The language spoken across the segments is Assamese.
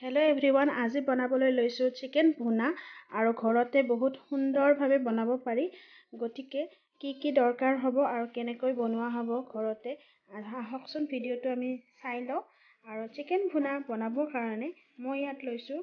হেল্ল' এভৰিৱান, আজি বনাবলৈ লৈছোঁ চিকেন ভুনা আৰু ঘৰতে বহুত সুন্দৰভাৱে বনাব পাৰি। গতিকে কি দৰকাৰ হ'ব আৰু কেনেকৈ বনোৱা হ'ব ঘৰতে আহকচোন, ভিডিঅ'টো আমি চাই লওঁ। আৰু চিকেন ভুনা বনাবৰ কাৰণে মই ইয়াত লৈছোঁ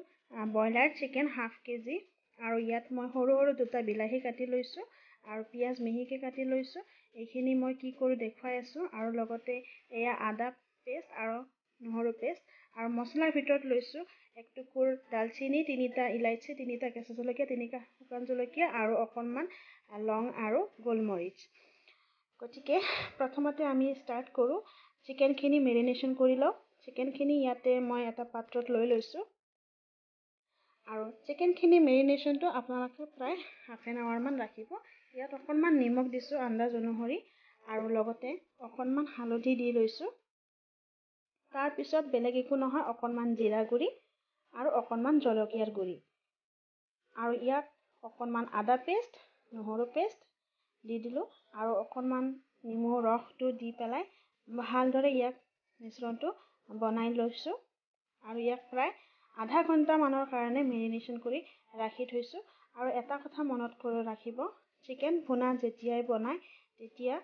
ব্ৰইলাৰ চিকেন ½ কেজি, আৰু ইয়াত মই সৰু সৰু দুটা বিলাহী কাটি লৈছোঁ আৰু পিঁয়াজ মিহিকৈ কাটি লৈছোঁ। এইখিনি মই কি কৰোঁ দেখুৱাই আছোঁ। আৰু লগতে এয়া আদা পেষ্ট আৰু নহৰু পেষ্ট, আৰু মছলাৰ ভিতৰত লৈছোঁ এক টুকুৰ দালচিনি, 3টা ইলাইচি, 3টা কেঁচা জলকীয়া, 3টা শুকান জলকীয়া আৰু অকণমান লং আৰু গোলমৰিচ। গতিকে প্ৰথমতে আমি ষ্টাৰ্ট কৰোঁ। চিকেনখিনি মেৰিনেশ্যন কৰি লওঁ। চিকেনখিনি ইয়াতে মই এটা পাত্ৰত লৈ লৈছোঁ, আৰু চিকেনখিনি মেৰিনেশ্যনটো আপোনালোকে প্ৰায় ½ এন আৱাৰমান ৰাখিব। ইয়াত অকণমান নিমখ দিছোঁ আন্দাজ অনুসৰি, আৰু লগতে অকণমান হালধি দি লৈছোঁ। তাৰপিছত বেলেগ একো নহয়, অকণমান জিৰা গুড়ি আৰু অকণমান জলকীয়াৰ গুড়ি, আৰু ইয়াত অকণমান আদা পেষ্ট, নহৰু পেষ্ট দি দিলোঁ, আৰু অকণমান নেমু ৰসটো দি পেলাই ভালদৰে ইয়াক মিশ্ৰণটো বনাই লৈছোঁ। আৰু ইয়াক প্ৰায় আধা ঘণ্টামানৰ কাৰণে মেৰিনেশ্যন কৰি ৰাখি থৈছোঁ। আৰু এটা কথা মনত ৰাখিব, চিকেন ভুনা যেতিয়াই বনায় তেতিয়া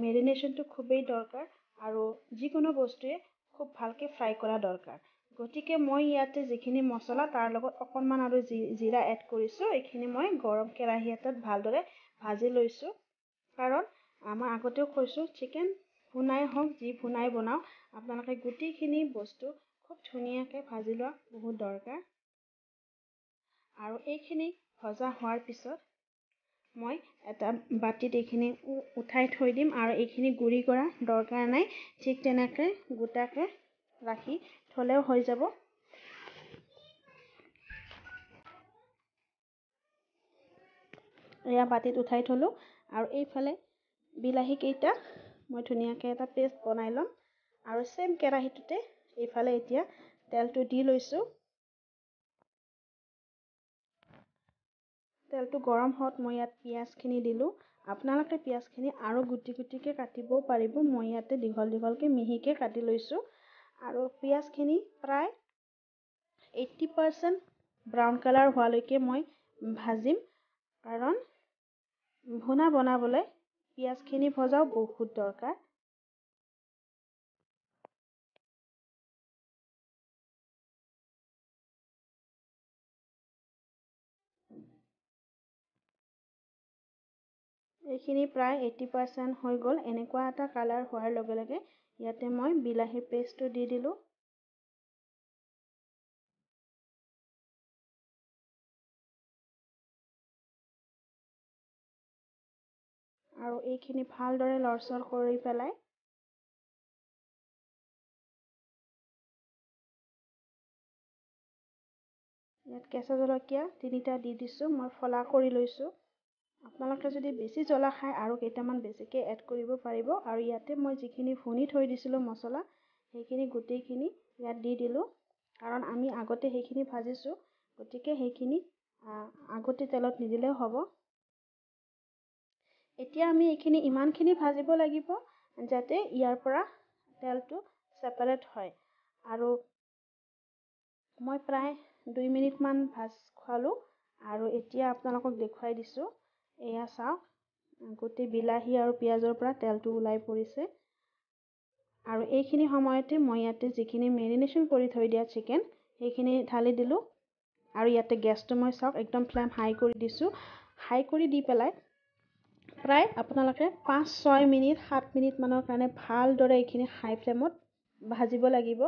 মেৰিনেশ্যনটো খুবেই দৰকাৰ, আৰু যিকোনো বস্তুৱে খুব ভালকৈ ফ্ৰাই কৰা দৰকাৰ। গতিকে মই ইয়াতে যিখিনি মছলা তাৰ লগত অকণমান আৰু জিৰা এড কৰিছোঁ, এইখিনি মই গৰম কেৰাহী এটাত ভালদৰে ভাজি লৈছোঁ। কাৰণ মই আগতেও কৈছোঁ, চিকেন ভুনাই হওক যি ভুনাই বনাওঁ, আপোনালোকে গোটেইখিনি বস্তু খুব ধুনীয়াকৈ ভাজি লোৱা বহুত দৰকাৰ। আৰু এইখিনি ভজা হোৱাৰ পিছত মই এটা বাতিত এইখিনি উঠাই থৈ দিম, আৰু এইখিনি গুড়ি কৰা দৰকাৰ নাই। ঠিক তেনেকৈ গোটাকৈ ৰাখি থ'লেও হৈ যাব। এয়া বাতিত উঠাই থ'লোঁ, আৰু এইফালে বিলাহীকেইটা মই ধুনীয়াকৈ এটা পেষ্ট বনাই ল'ম। আৰু চেম কেৰাহীটোতে এইফালে এতিয়া তেলটো দি লৈছোঁ। তেলটো গৰম হোৱাত মই ইয়াত পিঁয়াজখিনি দিলোঁ। আপোনালোকে পিঁয়াজখিনি আৰু গুটি গুটিকৈ কাটিবও পাৰিব। মই ইয়াতে দীঘল দীঘলকৈ মিহিকৈ কাটি লৈছোঁ। আৰু পিঁয়াজখিনি প্ৰায় 80% ব্ৰাউন কালাৰ হোৱালৈকে মই ভাজিম, কাৰণ ভুনা বনাবলৈ পিঁয়াজখিনি ভজাও বহুত দৰকাৰ। এইখিনি প্ৰায় 80% হৈ গ'ল। এনেকুৱা এটা কালাৰ হোৱাৰ লগে লগে ইয়াতে মই বিলাহীৰ পেষ্টটো দি দিলোঁ। আৰু এইখিনি ভালদৰে লৰচৰ কৰি পেলাই ইয়াত কেঁচা জলকীয়া 3টা দি দিছোঁ, মই ফলা কৰি লৈছোঁ। আপোনালোকে যদি বেছি জ্বলা খায় আৰু কেইটামান বেছিকৈ এড কৰিব পাৰিব। আৰু ইয়াতে মই যিখিনি ভুনি থৈ দিছিলোঁ মছলা, সেইখিনি গোটেইখিনি ইয়াত দি দিলোঁ, কাৰণ আমি আগতে সেইখিনি ভাজিছোঁ। গতিকে সেইখিনি আগতে তেলত নিদিলেও হ'ব। এতিয়া আমি এইখিনি ইমানখিনি ভাজিব লাগিব যাতে ইয়াৰ পৰা তেলটো ছেপাৰেট হয়। আৰু মই প্ৰায় 2 মিনিটমান ভাজ খোৱালোঁ, আৰু এতিয়া আপোনালোকক দেখুৱাই দিছোঁ। এয়া চাওক, গোটেই বিলাহী আৰু পিঁয়াজৰ পৰা তেলটো ওলাই পৰিছে। আৰু এইখিনি সময়তে মই ইয়াতে যিখিনি মেৰিনেশ্যন কৰি থৈ দিয়া চিকেন, সেইখিনি ঢালি দিলোঁ। আৰু ইয়াতে গেছটো মই চাওক একদম ফ্লেম হাই কৰি দিছোঁ। হাই কৰি দি পেলাই প্ৰায় আপোনালোকে 5-6 মিনিট 7 মিনিটমানৰ কাৰণে ভালদৰে এইখিনি হাই ফ্লেমত ভাজিব লাগিব।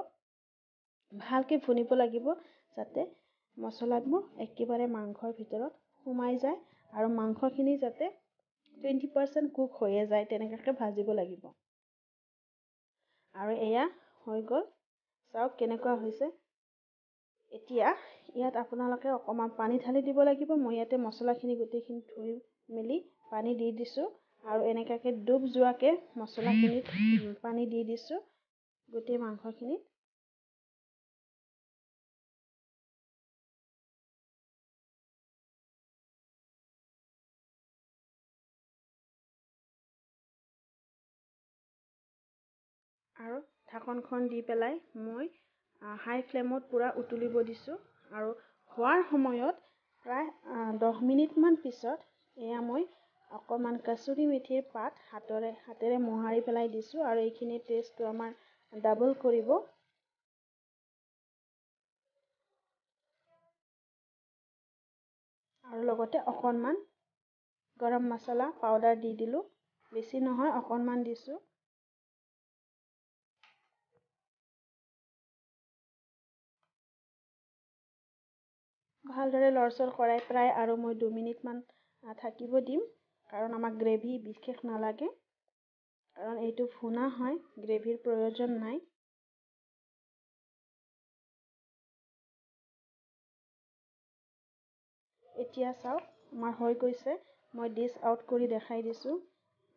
ভালকৈ ভুনিব লাগিব, যাতে মছলাবোৰ একেবাৰে মাংসৰ ভিতৰত সোমাই যায়, আৰু মাংসখিনি যাতে 20% কুক হৈয়ে যায়, তেনেকুৱাকৈ ভাজিব লাগিব। আৰু এয়া হৈ গ'ল, চাওক কেনেকুৱা হৈছে। এতিয়া ইয়াত আপোনালোকে অকণমান পানী ঢালি দিব লাগিব। মই ইয়াতে মছলাখিনি গোটেইখিনি ধুই মেলি পানী দি দিছোঁ, আৰু এনেকুৱাকৈ ডুব যোৱাকৈ মছলাখিনিত পানী দি দিছোঁ গোটেই মাংসখিনিত। আৰু ঢাকনখন দি পেলাই মই হাই ফ্লেমত পুৰা উতলিব দিছোঁ আৰু হোৱাৰ সময়ত প্ৰায় 10 মিনিটমান পিছত এয়া মই অকণমান কচুৰি মেথিৰ পাত হাতেৰে মোহাৰি পেলাই দিছোঁ আৰু এইখিনি টেষ্টটো আমাৰ ডাবল কৰিব। আৰু লগতে অকণমান গৰম মছলা পাউডাৰ দি দিলোঁ, বেছি নহয় অকণমান দিছোঁ। ভালদৰে লৰচৰ কৰাই প্ৰায় আৰু মই 2 মিনিটমান থাকিব দিম, কাৰণ আমাক গ্ৰেভি বিশেষ নালাগে, কাৰণ এইটো ভুনা হয়, গ্ৰেভিৰ প্ৰয়োজন নাই। এতিয়া চাওক আমাৰ হৈ গৈছে, মই ডিছ আউট কৰি দেখাই দিছোঁ।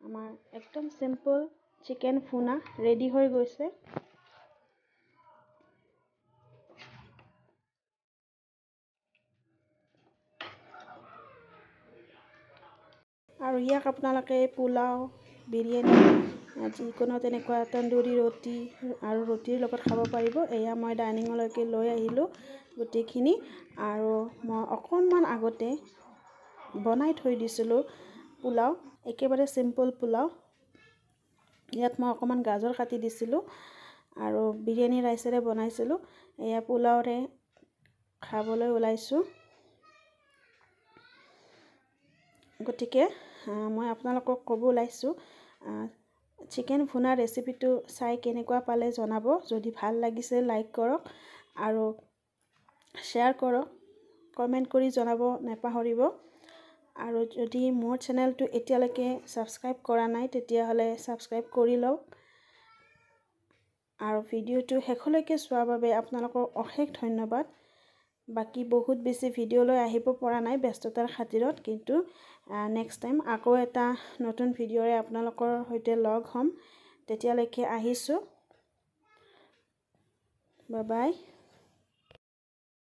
আমাৰ একদম চিম্পল চিকেন ভুনা ৰেডি হৈ গৈছে। আৰু ইয়াক আপোনালোকে পোলাও, বিৰিয়ানী, যিকোনো তেনেকুৱা তন্দুৰী ৰুটি আৰু ৰুটিৰ লগত খাব পাৰিব। এয়া মই ডাইনিঙলৈকে লৈ আহিলোঁ গোটেইখিনি, আৰু মই অকণমান আগতে বনাই থৈ দিছিলোঁ পোলাও, একেবাৰে চিম্পল পোলাও। ইয়াত মই অকণমান গাজৰ কাটি দিছিলোঁ আৰু বিৰিয়ানী ৰাইচেৰে বনাইছিলোঁ। এয়া পোলাওৰে খাবলৈ ওলাইছোঁ। গতিকে মই আপোনালোকক ক'ব ওলাইছোঁ, চিকেন ভুনা ৰেচিপিটো চাই কেনেকুৱা পালে জনাব। যদি ভাল লাগিছে লাইক কৰক আৰু শ্বেয়াৰ কৰক, কমেণ্ট কৰি জনাব নাপাহৰিব। আৰু যদি মোৰ চেনেলটো এতিয়ালৈকে ছাবস্ক্ৰাইব কৰা নাই তেতিয়াহ'লে ছাবস্ক্ৰাইব কৰি লওক। আৰু ভিডিঅ'টো শেষলৈকে চোৱাৰ বাবে আপোনালোকক অশেষ ধন্যবাদ। বাকী বহুত বেছি ভিডিঅ'লৈ আহিব পৰা নাই ব্যস্ততাৰ খাতিৰত, কিন্তু নেক্সট টাইম আকৌ এটা নতুন ভিডিঅ'ৰে আপোনালোকৰ সৈতে লগ হ'ম। তেতিয়ালৈকে আহিছোঁ, বাই বাই।